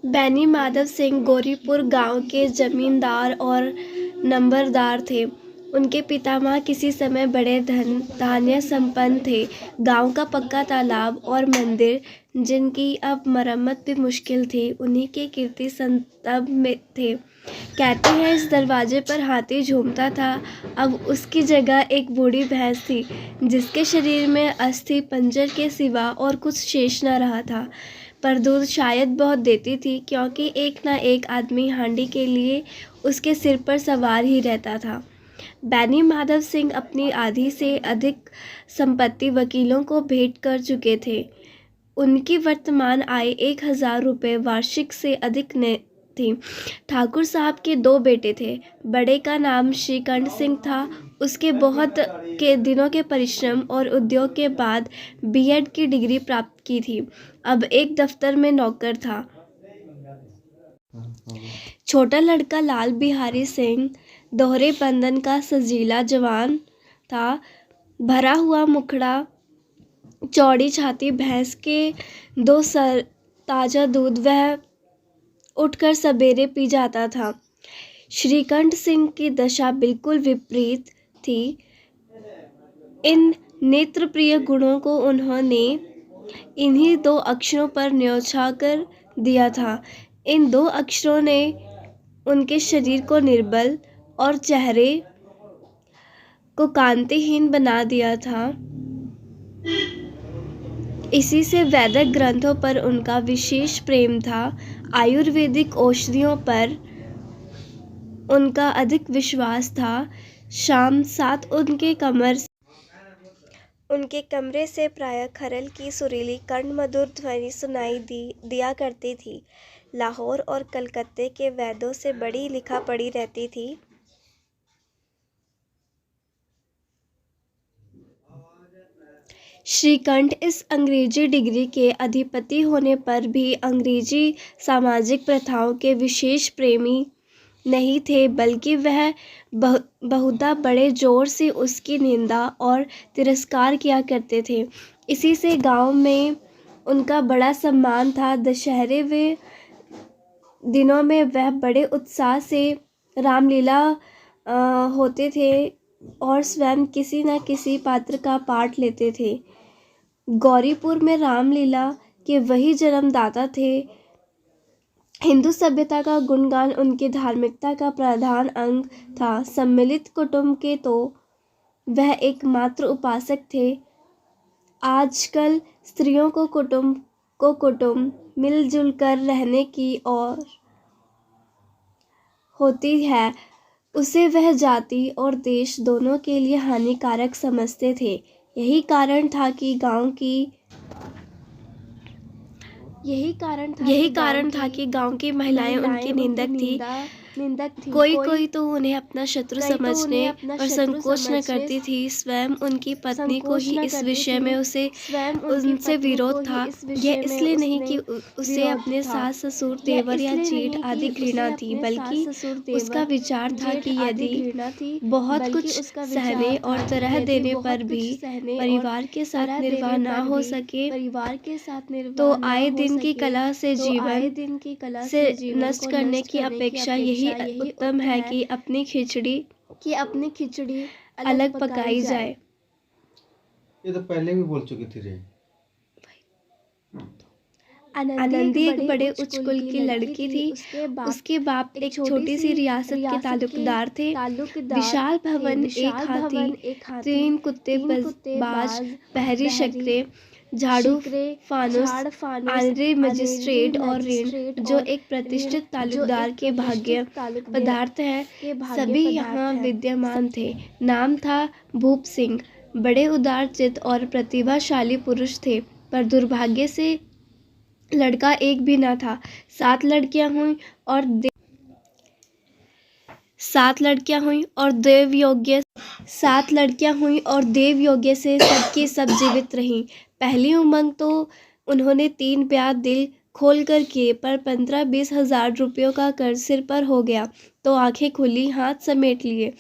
बैनी माधव सिंह गौरीपुर गांव के जमींदार और नंबरदार थे। उनके पितामह किसी समय बड़े धान्य संपन्न थे। गांव का पक्का तालाब और मंदिर, जिनकी अब मरम्मत भी मुश्किल थी, उन्हीं के कीर्ति संतब में थे। कहते हैं इस दरवाजे पर हाथी झूमता था। अब उसकी जगह एक बूढ़ी भैंस थी, जिसके शरीर में अस्थि पंजर के सिवा और कुछ शेष न रहा था, पर दूध शायद बहुत देती थी, क्योंकि एक न एक आदमी हांडी के लिए उसके सिर पर सवार ही रहता था। बैनी माधव सिंह अपनी आधी से अधिक संपत्ति वकीलों को भेंट कर चुके थे। उनकी वर्तमान आय 1000 रुपये वार्षिक से अधिक न थी। ठाकुर साहब के 2 बेटे थे। बड़े का नाम श्रीकंठ सिंह था। उसके बहुत के दिनों के परिश्रम और उद्योग के बाद B.Ed की डिग्री प्राप्त की थी। अब एक दफ्तर में नौकर था। छोटा लड़का लाल बिहारी सिंह दोहरे बंधन का सजीला जवान था। भरा हुआ मुखड़ा, चौड़ी छाती, भैंस के 2 सर, ताज़ा दूध वह उठकर सवेरे पी जाता था। श्रीकंठ सिंह की दशा बिल्कुल विपरीत थी। इन नेत्रप्रिय गुणों को उन्होंने इन्हीं 2 अक्षरों पर न्योछावर दिया था। इन 2 अक्षरों ने उनके शरीर को निर्बल और चेहरे को कांतिहीन बना दिया था। इसी से वैदिक ग्रंथों पर उनका विशेष प्रेम था। आयुर्वेदिक औषधियों पर उनका अधिक विश्वास था। शाम 7 उनके कमरे से प्रायः खरल की सुरीली कर्णमधुर ध्वनि सुनाई दिया करती थी। लाहौर और कलकत्ते के वैद्यों से बड़ी लिखा पड़ी रहती थी। श्रीकंठ इस अंग्रेजी डिग्री के अधिपति होने पर भी अंग्रेजी सामाजिक प्रथाओं के विशेष प्रेमी नहीं थे, बल्कि वह बहुधा बड़े जोर से उसकी निंदा और तिरस्कार किया करते थे। इसी से गांव में उनका बड़ा सम्मान था। दशहरे वे दिनों में वह बड़े उत्साह से रामलीला होते थे और स्वयं किसी न किसी पात्र का पाठ लेते थे। गौरीपुर में रामलीला के वही जन्मदाता थे। हिंदू सभ्यता का गुणगान उनकी धार्मिकता का प्रधान अंग था। सम्मिलित कुटुंब के तो वह एकमात्र उपासक थे। आजकल स्त्रियों को कुटुंब मिलजुल कर रहने की और होती है, उसे वह जाति और देश दोनों के लिए हानिकारक समझते थे। यही कारण था कि गांव की महिलाएं उनकी निंदक थी। कोई तो उन्हें अपना शत्रु समझने और संकोच न करती थी। स्वयं उनकी पत्नी को ही इस विषय में उनसे विरोध था। यह इसलिए नहीं कि उसे अपने सास ससुर, देवर या जेठ आदि घृणा थी, बल्कि उसका विचार था कि यदि बहुत कुछ सहने और तरह देने पर भी परिवार के साथ निर्वाह न हो सके, तो आए दिन की कला से जीवन से नष्ट करने की अपेक्षा यही उत्तम है कि अपनी खिचड़ी अलग पकाई जाए। ये तो पहले भी बोल चुकी थी रे। आनंदी एक बड़े उच्च कुल की लड़की थी। उसके बाप एक छोटी सी रियासत के तालुकदार थे। विशाल भवन, एक हाथी, 3 कुत्ते, बाज, पहरी शक्रे, झाड़ू, फानुस, आनरे मजिस्ट्रेट और ऋण, जो एक प्रतिष्ठित तालुकदार के भाग्य पदार्थ हैं, सभी यहाँ विद्यमान थे। नाम था भूप सिंह। बड़े उदारचित्त और प्रतिभाशाली पुरुष थे, पर दुर्भाग्य से लड़का एक भी न था। 7 लड़कियां हुईं और देव योग्य से सबकी सब जीवित रहीं। पहली उमंग तो उन्होंने 3 ब्याह दिल खोल कर किए, पर 15-20 हजार रुपयों का कर्ज सिर पर हो गया तो आंखें खुली, हाथ समेट लिए।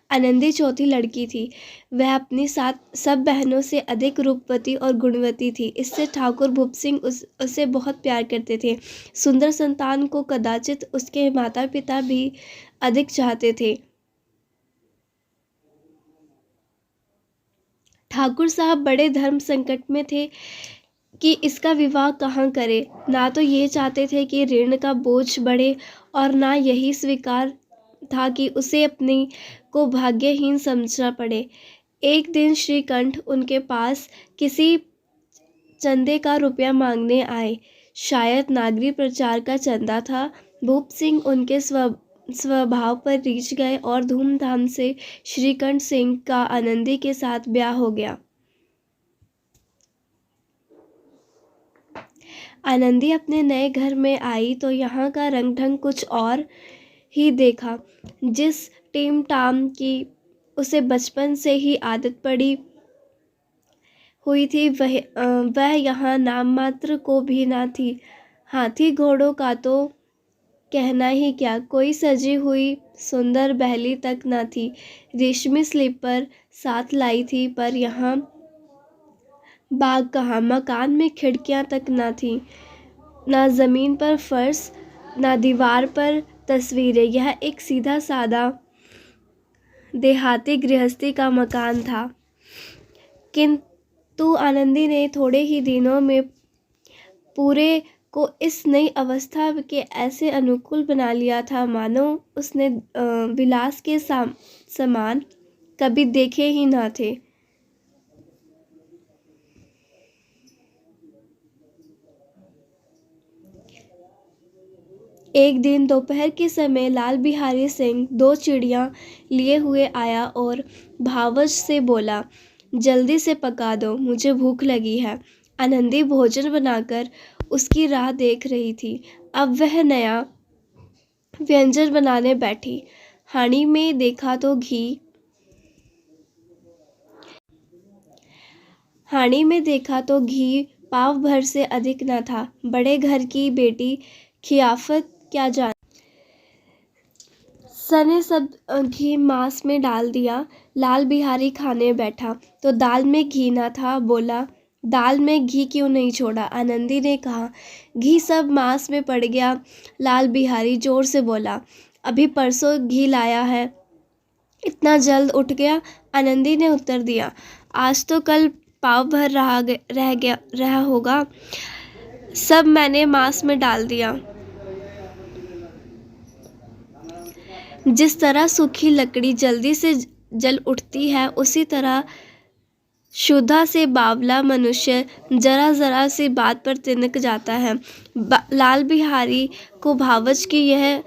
आनंदी चौथी लड़की थी। वह अपनी सात सब बहनों से अधिक रूपवती और गुणवती थी। इससे ठाकुर भूप सिंह उसे बहुत प्यार करते थे। सुंदर संतान को कदाचित उसके माता पिता भी अधिक चाहते थे। ठाकुर साहब बड़े धर्म संकट में थे कि इसका विवाह कहाँ करें। ना तो ये चाहते थे कि ऋण का बोझ बढ़े और ना यही स्वीकार था कि उसे अपनी को भाग्यहीन समझना पड़े। एक दिन श्रीकंठ उनके पास किसी चंदे का रुपया मांगने आए। शायद नागरिक प्रचार का चंदा था। भूप सिंह उनके स्वभाव पर रीझ गए और धूमधाम से श्रीकंठ सिंह का आनंदी के साथ ब्याह हो गया। आनंदी अपने नए घर में आई तो यहाँ का रंग ढंग कुछ और ही देखा। जिस टीम टाम की उसे बचपन से ही आदत पड़ी हुई थी वह यहाँ नाम मात्र को भी ना थी। हाथी घोड़ों का तो कहना ही क्या, कोई सजी हुई सुंदर बहली तक ना थी। रेशमी स्लीपर साथ लाई थी पर यहाँ बाग कहाँ, मकान में खिड़कियाँ तक ना थी, ना जमीन पर फर्श, ना दीवार पर तस्वीरें। यह एक सीधा सादा देहाती गृहस्थी का मकान था। किंतु आनंदी ने थोड़े ही दिनों में पूरे को इस नई अवस्था के ऐसे अनुकूल बना लिया था मानो उसने विलास के सामान कभी देखे ही ना थे। एक दिन दोपहर के समय लाल बिहारी सिंह 2 चिड़ियाँ लिए हुए आया और भावच से बोला, जल्दी से पका दो, मुझे भूख लगी है। आनंदी भोजन बनाकर उसकी राह देख रही थी। अब वह नया व्यंजन बनाने बैठी। हांडी में देखा तो घी पाव भर से अधिक न था। बड़े घर की बेटी खियाफत क्या जाने। सने सब घी मांस में डाल दिया। लाल बिहारी खाने बैठा तो दाल में घी न था। बोला, दाल में घी क्यों नहीं छोड़ा? आनंदी ने कहा, घी सब मांस में पड़ गया। लाल बिहारी जोर से बोला, अभी परसों घी लाया है, इतना जल्द उठ गया? आनंदी ने उत्तर दिया, आज तो कल पाव भर रहा होगा, सब मैंने मांस में डाल दिया। जिस तरह सूखी लकड़ी जल्दी से जल उठती है, उसी तरह क्षुधा से बावला मनुष्य जरा जरा सी बात पर तिनक जाता है। लाल बिहारी को भावच की यह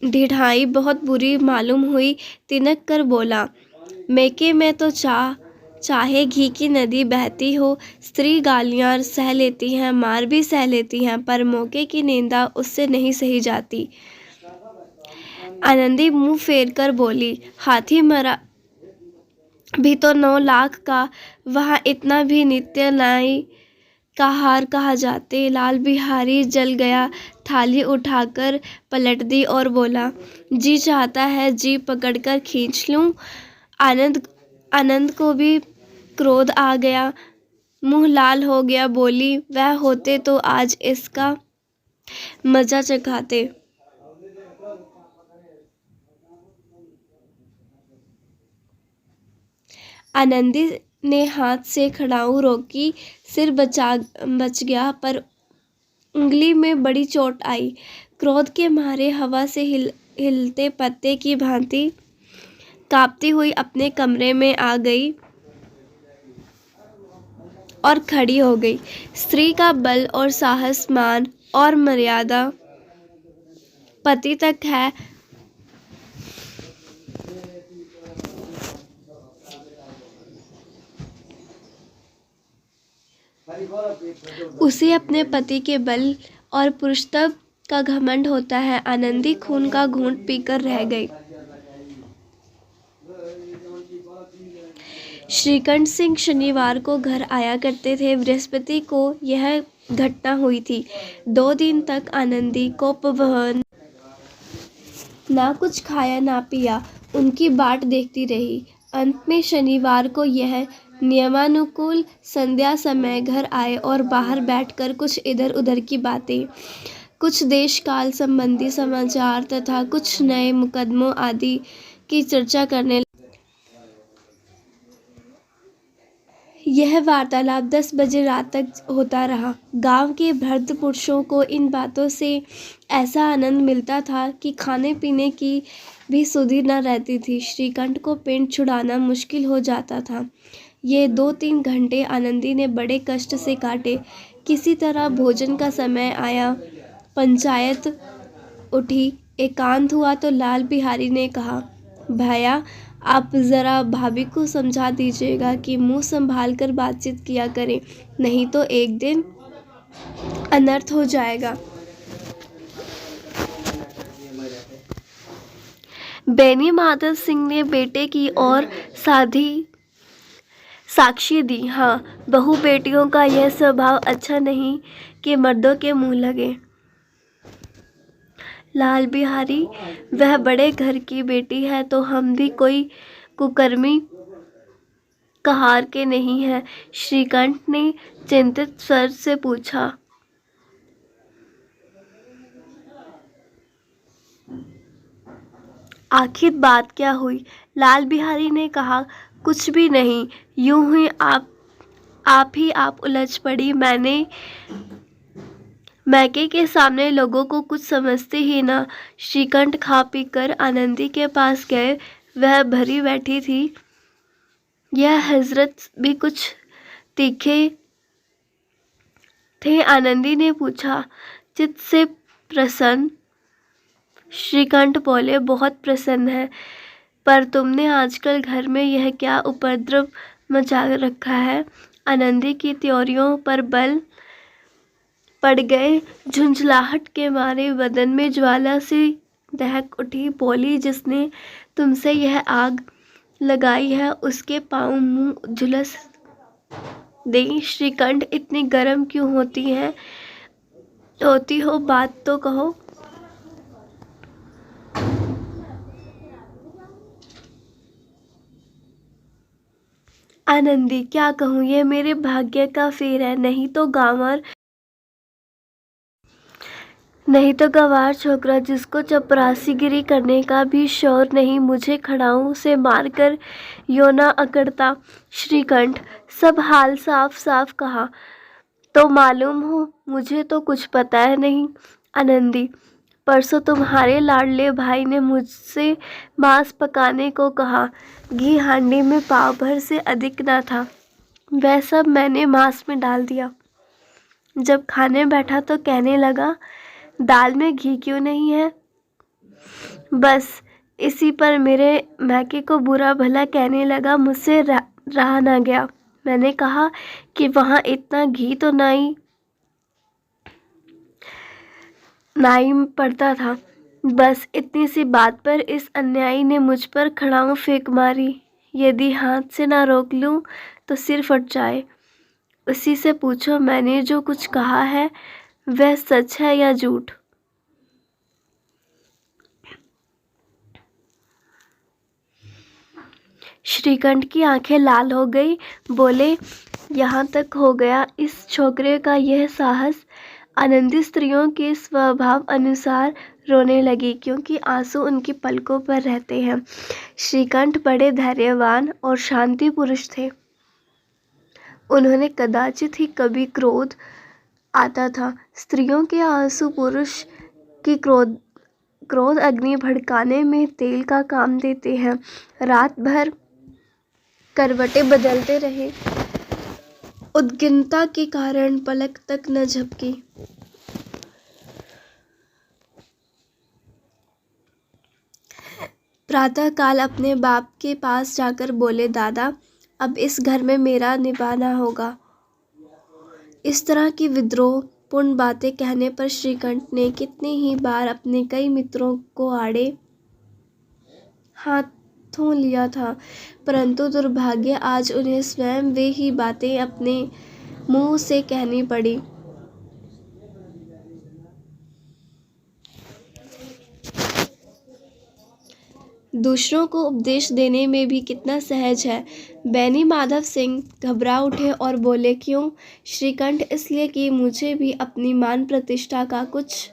ढिठाई बहुत बुरी मालूम हुई। तिनक कर बोला, मेके में तो चाहे घी की नदी बहती हो, स्त्री गालियां सह लेती हैं, मार भी सह लेती हैं, पर मौके की निंदा उससे नहीं सही जाती। आनंदी मुंह फेर कर बोली, हाथी मरा भी तो 9 लाख का, वहाँ इतना भी नित्य नाई का हार कहा जाते। लाल बिहारी जल गया। थाली उठाकर पलट दी और बोला, जी चाहता है जी पकड़कर खींच लूं। आनंद को भी क्रोध आ गया, मुंह लाल हो गया। बोली, वह होते तो आज इसका मजा चखाते। आनंदी ने हाथ से खड़ाऊ रोकी, सिर बच गया, पर उंगली में बड़ी चोट आई। क्रोध के मारे हवा से हिलते पत्ते की भांति कांपती हुई अपने कमरे में आ गई और खड़ी हो गई। स्त्री का बल और साहस, मान और मर्यादा पति तक है, उसे अपने पति के बल और पुरुषत्व का घमंड होता है। आनंदी खून का घूंट पीकर रह गई। श्रीकंठ सिंह शनिवार को घर आया करते थे। बृहस्पति को यह घटना हुई थी। 2 दिन तक आनंदी को ना कुछ खाया ना पिया। उनकी बाट देखती रही। अंत में शनिवार को यह नियमानुकूल संध्या समय घर आए और बाहर बैठकर कुछ इधर उधर की बातें, कुछ देश काल संबंधी समाचार तथा कुछ नए मुकदमों आदि की चर्चा करने। यह वार्तालाप 10 बजे रात तक होता रहा। गांव के वृद्ध पुरुषों को इन बातों से ऐसा आनंद मिलता था कि खाने पीने की भी सुधि न रहती थी। श्रीकंठ को पेट छुड़ाना मुश्किल हो जाता था। ये 2-3 घंटे आनंदी ने बड़े कष्ट से काटे। किसी तरह भोजन का समय आया, पंचायत उठी, एकांत हुआ तो लाल बिहारी ने कहा, भैया आप ज़रा भाभी को समझा दीजिएगा कि मुंह संभाल कर बातचीत किया करें, नहीं तो एक दिन अनर्थ हो जाएगा। बेनी माधव सिंह ने बेटे की ओर साक्षी दी। हाँ, बहू बेटियों का यह स्वभाव अच्छा नहीं कि मर्दों के मुंह लगे। लाल बिहारी, वह बड़े घर की बेटी है तो हम भी कोई कुकर्मी कहार के नहीं है? श्रीकंठ ने चिंतित स्वर से पूछा। आखिर बात क्या हुई? लाल बिहारी ने कहा, कुछ भी नहीं, यूं ही आप उलझ पड़ी। मैके के सामने लोगों को कुछ समझते ही ना। श्रीकंठ खा पी कर आनंदी के पास गए। वह भरी बैठी थी। यह हजरत भी कुछ तीखे थे। आनंदी ने पूछा, चित्त से प्रसन्न? श्रीकंठ बोले, बहुत प्रसन्न है, पर तुमने आजकल घर में यह क्या उपद्रव मचा रखा है? आनंदी की त्योरियों पर बल पड़ गए। झुंझलाहट के मारे बदन में ज्वाला सी दहक उठी। बोली, जिसने तुमसे यह आग लगाई है उसके पांव मुंह झुलस दे। श्रीकंठ, इतनी गर्म क्यों होती हो, बात तो कहो। आनंदी, क्या कहूँ, ये मेरे भाग्य का फेर है। नहीं तो गंवार छोकरा जिसको चपरासीगिरी करने का भी शौर नहीं, मुझे खड़ाऊ से मारकर योना अकड़ता। श्रीकंठ, सब हाल साफ साफ कहा तो मालूम हो, मुझे तो कुछ पता है नहीं। आनंदी, परसों तुम्हारे लाडले भाई ने मुझसे मांस पकाने को कहा। घी हांडी में पाव भर से अधिक न था। वह सब मैंने मांस में डाल दिया। जब खाने बैठा तो कहने लगा, दाल में घी क्यों नहीं है? बस इसी पर मेरे मैके को बुरा भला कहने लगा। मुझसे रहा न गया। मैंने कहा कि वहाँ इतना घी तो नहीं पड़ता था। बस इतनी सी बात पर इस अन्यायी ने मुझ पर खड़ाऊ फेंक मारी। यदि हाथ से ना रोक लूं तो सिर फट जाए। उसी से पूछो, मैंने जो कुछ कहा है वह सच है या झूठ? श्रीकंठ की आंखें लाल हो गई। बोले, यहाँ तक हो गया इस छोकरे का यह साहस। आनंदी स्त्रियों के स्वभाव अनुसार रोने लगी, क्योंकि आंसू उनकी पलकों पर रहते हैं। श्रीकंठ बड़े धैर्यवान और शांति पुरुष थे। उन्होंने कदाचित ही कभी क्रोध आता था। स्त्रियों के आंसू पुरुष की क्रोध अग्नि भड़काने में तेल का काम देते हैं। रात भर करवटें बदलते रहे। उद्विग्नता के कारण पलक तक न झपकी। प्रातःकाल अपने बाप के पास जाकर बोले, दादा, अब इस घर में मेरा निभाना होगा। इस तरह की विद्रोहपूर्ण बातें कहने पर श्रीकंठ ने कितनी ही बार अपने कई मित्रों को आड़े हाथों लिया था, परंतु दुर्भाग्य आज उन्हें स्वयं वे ही बातें अपने मुंह से कहनी पड़ी। दूसरों को उपदेश देने में भी कितना सहज है। बेनी माधव सिंह घबरा उठे और बोले, क्यों श्रीकंठ? इसलिए कि मुझे भी अपनी मान प्रतिष्ठा का कुछ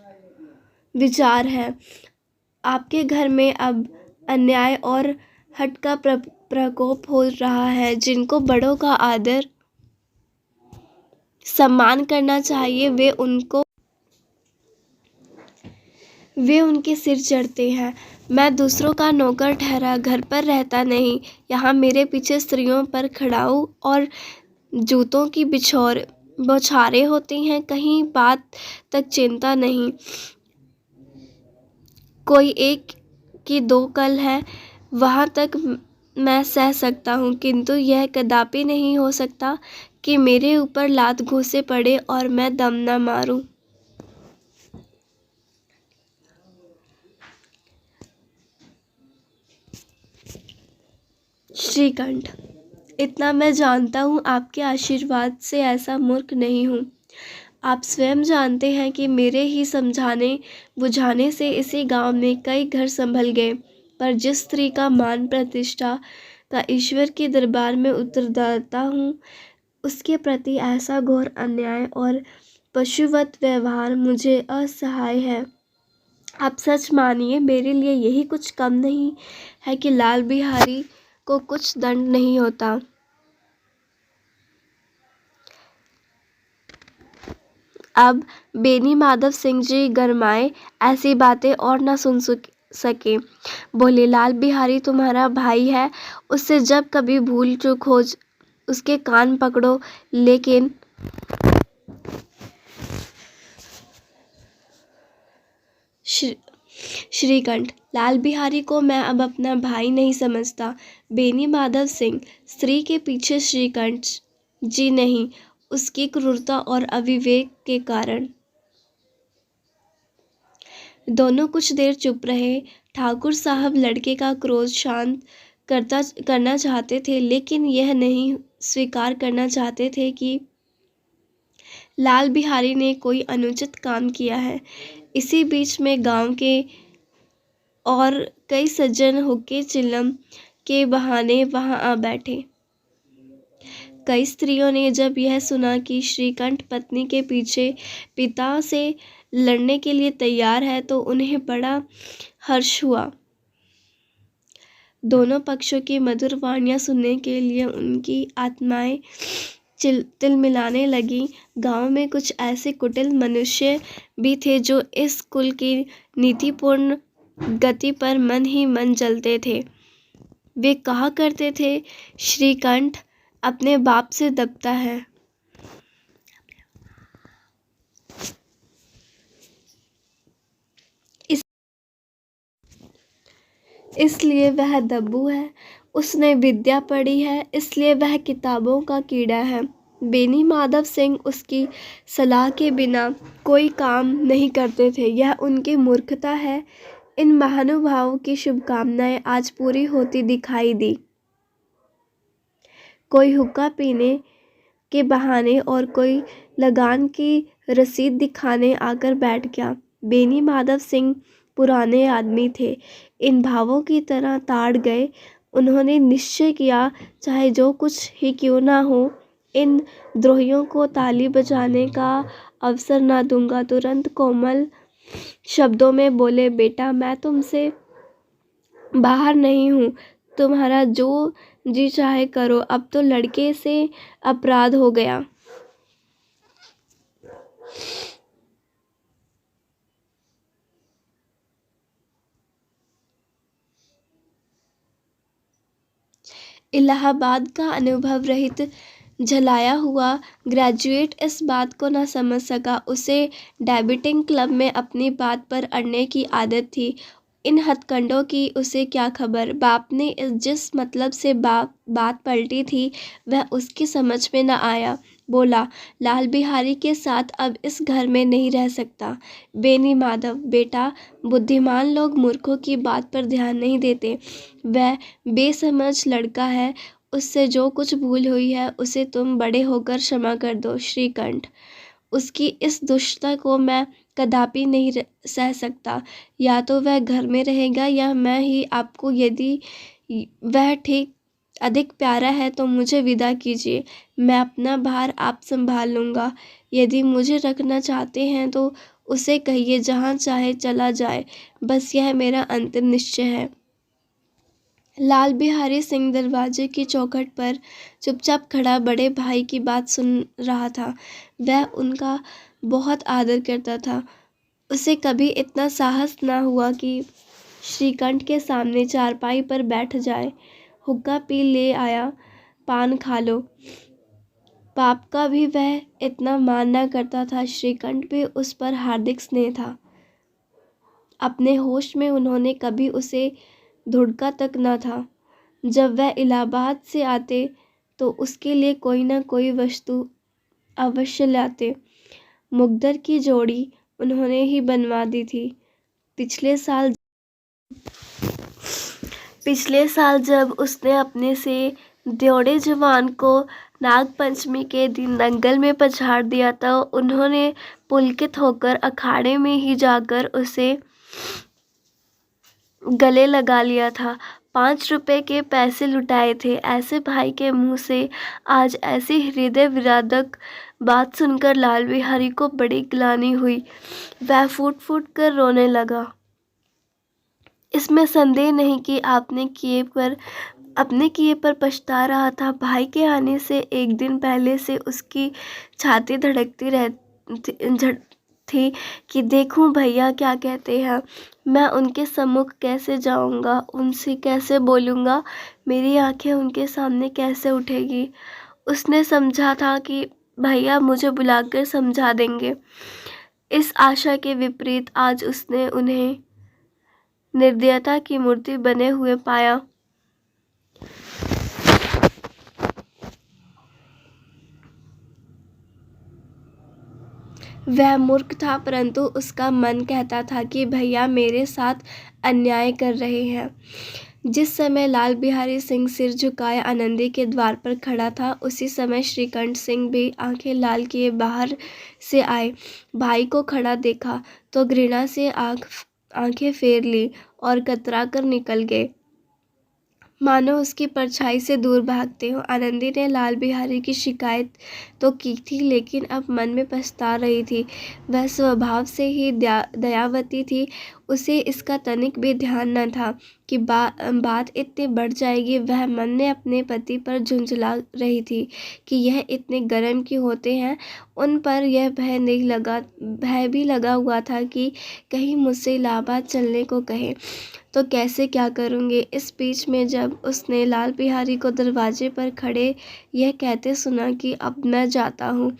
विचार है। आपके घर में अब अन्याय और हठ का प्रकोप हो रहा है। जिनको बड़ों का आदर सम्मान करना चाहिए वे उनके सिर चढ़ते हैं। मैं दूसरों का नौकर ठहरा घर पर रहता नहीं। यहाँ मेरे पीछे स्त्रियों पर खड़ाऊ और जूतों की बौछारें होती हैं। कहीं बात तक चिंता नहीं। कोई एक की दो कल है, वहाँ तक मैं सह सकता हूँ, किंतु यह कदापि नहीं हो सकता कि मेरे ऊपर लात घूंसे पड़े और मैं दम न मारूं। श्रीकंठ, इतना मैं जानता हूँ, आपके आशीर्वाद से ऐसा मूर्ख नहीं हूँ। आप स्वयं जानते हैं कि मेरे ही समझाने बुझाने से इसी गांव में कई घर संभल गए, पर जिस स्त्री का मान प्रतिष्ठा का ईश्वर के दरबार में उत्तरदाता हूँ, उसके प्रति ऐसा घोर अन्याय और पशुवत व्यवहार मुझे असह्य है। आप सच मानिए, मेरे लिए यही कुछ कम नहीं है कि लाल बिहारी को कुछ दंड नहीं होता। अब बेनी माधव सिंह जी गरमाए, ऐसी बातें और न सुन सके। बोले, लाल बिहारी तुम्हारा भाई है, उससे जब कभी भूल चूक हो उसके कान पकड़ो। लेकिन श्रीकंठ, लाल बिहारी को मैं अब अपना भाई नहीं समझता। बेनी माधव सिंह, स्त्री के पीछे श्रीकंठ जी नहीं, उसकी क्रूरता और अविवेक के कारण। दोनों कुछ देर चुप रहे। ठाकुर साहब लड़के का क्रोध शांत करना चाहते थे, लेकिन यह नहीं स्वीकार करना चाहते थे कि लाल बिहारी ने कोई अनुचित काम किया है। इसी बीच में गांव के और कई सज्जन हुक्के चिलम के बहाने वहां आ बैठे। कई स्त्रियों ने जब यह सुना कि श्रीकंठ पत्नी के पीछे पिता से लड़ने के लिए तैयार है, तो उन्हें बड़ा हर्ष हुआ। दोनों पक्षों की मधुर वाणियां सुनने के लिए उनकी आत्माएं तिलमिलाने लगी। गांव में कुछ ऐसे कुटिल मनुष्य भी थे जो इस कुल की नीतिपूर्ण गति पर मन ही मन जलते थे। वे कहा करते थे, श्रीकंठ अपने बाप से दबता है। इसलिए वह दब्बू है। उसने विद्या पढ़ी है, इसलिए वह किताबों का कीड़ा है। बेनी माधव सिंह उसकी सलाह के बिना कोई काम नहीं करते थे। यह उनकी मूर्खता है। इन महानुभावों की शुभकामनाएं आज पूरी होती दिखाई दी। कोई हुक्का पीने के बहाने और कोई लगान की रसीद दिखाने आकर बैठ गया। बेनी माधव सिंह पुराने आदमी थे, इन भावों की तरह ताड़ गए। उन्होंने निश्चय किया, चाहे जो कुछ ही क्यों ना हो, इन द्रोहियों को ताली बजाने का अवसर ना दूंगा। तुरंत कोमल शब्दों में बोले, बेटा मैं तुमसे बाहर नहीं हूँ, तुम्हारा जो जी चाहे करो। अब तो लड़के से अपराध हो गया। इलाहाबाद का अनुभव रहित झलाया हुआ ग्रेजुएट इस बात को न समझ सका। उसे डेबिटिंग क्लब में अपनी बात पर अड़ने की आदत थी। इन हथकंडों की उसे क्या खबर। बाप ने जिस मतलब से बात पलटी थी, वह उसकी समझ में न आया। बोला, लाल बिहारी के साथ अब इस घर में नहीं रह सकता। बेनी माधव, बेटा बुद्धिमान लोग मूर्खों की बात पर ध्यान नहीं देते। वह बेसमझ लड़का है, उससे जो कुछ भूल हुई है उसे तुम बड़े होकर क्षमा कर दो। श्रीकंठ, उसकी इस दुष्टता को मैं कदापि नहीं सह सकता। या तो वह घर में रहेगा या मैं ही आपको। यदि वह ठीक अधिक प्यारा है तो मुझे विदा कीजिए, मैं अपना भार आप संभाल लूँगा। यदि मुझे रखना चाहते हैं तो उसे कहिए जहाँ चाहे चला जाए, बस यह मेरा अंतिम निश्चय है। लाल बिहारी सिंह दरवाजे की चौखट पर चुपचाप खड़ा बड़े भाई की बात सुन रहा था। वह उनका बहुत आदर करता था। उसे कभी इतना साहस न हुआ कि श्रीकंठ के सामने चारपाई पर बैठ जाए। हुक्का पी ले आया, पान खा लो। बाप का भी वह इतना मान न करता था। श्रीकंठ भी उस पर हार्दिक स्नेह था। अपने होश में उन्होंने कभी उसे धुड़का तक न था। जब वह इलाहाबाद से आते तो उसके लिए कोई न कोई वस्तु अवश्य लाते। मुकद्दर की जोड़ी उन्होंने ही बनवा दी थी। पिछले साल जब उसने अपने से ड्योढ़े जवान को नाग पंचमी के दिन दंगल में पछाड़ दिया तो उन्होंने पुलकित होकर अखाड़े में ही जाकर उसे गले लगा लिया था। 5 रुपए के पैसे लुटाए थे। ऐसे भाई के मुंह से आज ऐसी हृदय विदारक बात सुनकर लाल बिहारी को बड़ी ग्लानि हुई। वह फूट फूट कर रोने लगा। इसमें संदेह नहीं कि अपने किए पर पछता रहा था। भाई के आने से एक दिन पहले से उसकी छाती धड़कती थी कि देखूं भैया क्या कहते हैं। मैं उनके सम्मुख कैसे जाऊंगा, उनसे कैसे बोलूंगा, मेरी आंखें उनके सामने कैसे उठेगी। उसने समझा था कि भैया मुझे बुलाकर समझा देंगे। इस आशा के विपरीत आज उसने उन्हें निर्दयता की मूर्ति बने हुए पाया। वह मूर्ख था, परंतु उसका मन कहता था कि भैया मेरे साथ अन्याय कर रहे हैं। जिस समय लाल बिहारी सिंह सिर झुकाए आनंदी के द्वार पर खड़ा था, उसी समय श्रीकंठ सिंह भी आंखें लाल किए बाहर से आए। भाई को खड़ा देखा तो घृणा से आंखें फेर ली और कतरा कर निकल गए, मानो उसकी परछाई से दूर भागते हो। आनंदी ने लाल बिहारी की शिकायत तो की थी, लेकिन अब मन में पछता रही थी। वह स्वभाव से ही दयावती थी। उसे इसका तनिक भी ध्यान न था कि बात इतनी बढ़ जाएगी। वह मन में अपने पति पर झुंझला रही थी कि यह इतने गर्म क्यों होते हैं। उन पर यह भय भी लगा हुआ था कि कहीं मुझसे इलाहाबाद चलने को कहे तो कैसे क्या करूँगी। इस बीच में जब उसने लाल बिहारी को दरवाजे पर खड़े यह कहते सुना कि अब मैं जाता हूँ,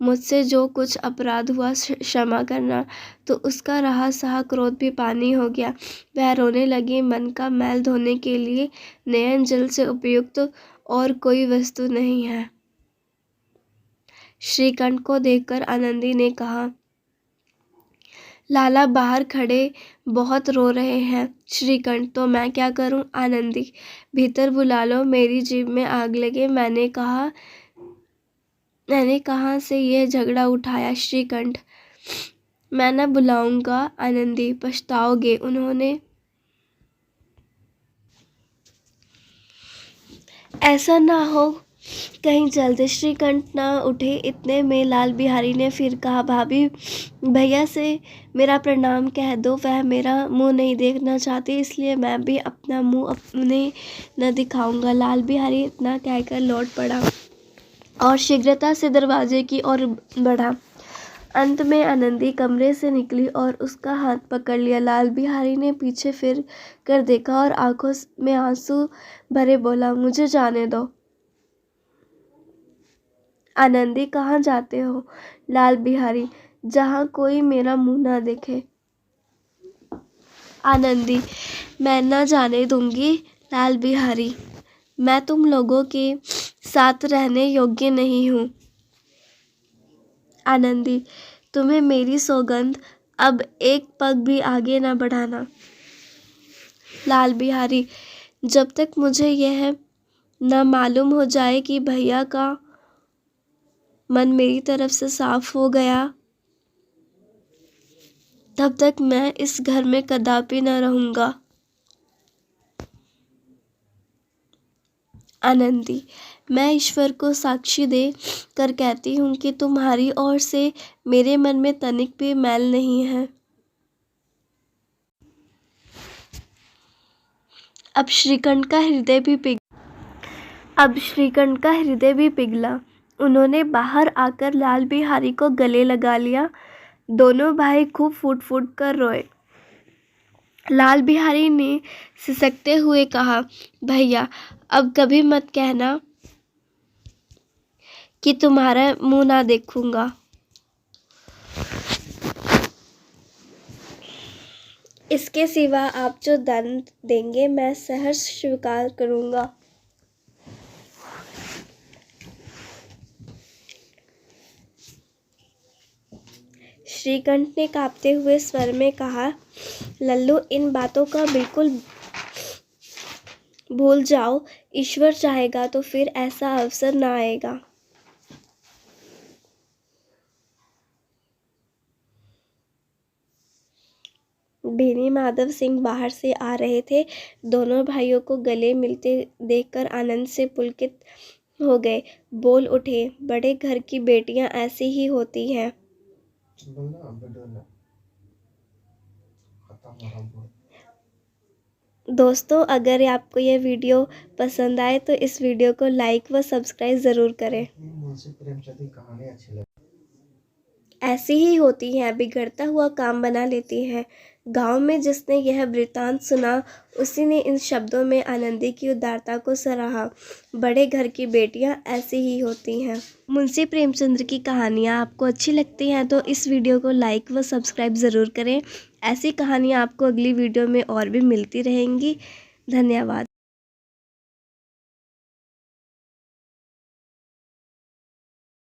मुझसे जो कुछ अपराध हुआ क्षमा करना, तो उसका रहा सहा क्रोध भी पानी हो गया। वह रोने लगी। मन का मैल धोने के लिए नयन जल से उपयुक्त और कोई वस्तु नहीं है। श्रीकंठ को देखकर आनंदी ने कहा, लाला बाहर खड़े बहुत रो रहे हैं। श्रीकंठ, तो मैं क्या करूं? आनंदी, भीतर बुला लो, मेरी जीभ में आग लगे। मैंने कहाँ से यह झगड़ा उठाया? श्रीकंठ, मैं न बुलाऊंगा। आनंदी, पछताओगे। उन्होंने ऐसा ना हो कहीं जल्दी। श्रीकंठ न उठे। इतने में लाल बिहारी ने फिर कहा, भाभी भैया से मेरा प्रणाम कह दो। वह मेरा मुंह नहीं देखना चाहते, इसलिए मैं भी अपना मुंह उन्हें न दिखाऊंगा। लाल बिहारी इतना कहकर लौट पड़ा और शीघ्रता से दरवाजे की ओर बढ़ा। अंत में आनंदी कमरे से निकली और उसका हाथ पकड़ लिया। लाल बिहारी ने पीछे फिर कर देखा और आंखों में आंसू भरे बोला, मुझे जाने दो। आनंदी, कहाँ जाते हो? लाल बिहारी, जहाँ कोई मेरा मुंह ना देखे। आनंदी, मैं न जाने दूंगी। लाल बिहारी, मैं तुम लोगों के साथ रहने योग्य नहीं हूँ। आनंदी, तुम्हें मेरी सौगंध, अब एक पग भी आगे न बढ़ाना। लाल बिहारी, जब तक मुझे यह न मालूम हो जाए कि भैया का मन मेरी तरफ से साफ हो गया तब तक मैं इस घर में कदापि न रहूँगा। आनंदी, मैं ईश्वर को साक्षी दे कर कहती हूँ कि तुम्हारी ओर से मेरे मन में तनिक भी मैल नहीं है। अब श्रीकंठ का हृदय भी पिघला। उन्होंने बाहर आकर लाल बिहारी को गले लगा लिया। दोनों भाई खूब फूट फूट कर रोए। लाल बिहारी ने सिसकते हुए कहा, भैया अब कभी मत कहना कि तुम्हारा मुंह ना देखूंगा। इसके सिवा आप जो दंड देंगे मैं सहर्ष स्वीकार करूंगा। श्रीकंठ ने कांपते हुए स्वर में कहा, लल्लू इन बातों का बिल्कुल भूल जाओ। ईश्वर चाहेगा तो फिर ऐसा अवसर ना आएगा। बेनी माधव सिंह बाहर से आ रहे थे। दोनों भाइयों को गले मिलते देखकर आनंद से पुलकित हो गए। बोल उठे, बड़े घर की बेटियां ऐसी ही होती हैं। दोस्तों, अगर आपको यह वीडियो पसंद आए तो इस वीडियो को लाइक व सब्सक्राइब ज़रूर करें। मुंशी प्रेमचंद की कहानी अच्छी लगी। ऐसी ही होती हैं, बिगड़ता हुआ काम बना लेती हैं। गांव में जिसने यह वृत्तांत सुना उसी ने इन शब्दों में आनंदी की उदारता को सराहा। बड़े घर की बेटियां ऐसी ही होती हैं। मुंशी प्रेमचंद की कहानियां आपको अच्छी लगती हैं तो इस वीडियो को लाइक व सब्सक्राइब ज़रूर करें। ऐसी कहानियां आपको अगली वीडियो में और भी मिलती रहेंगी। धन्यवाद।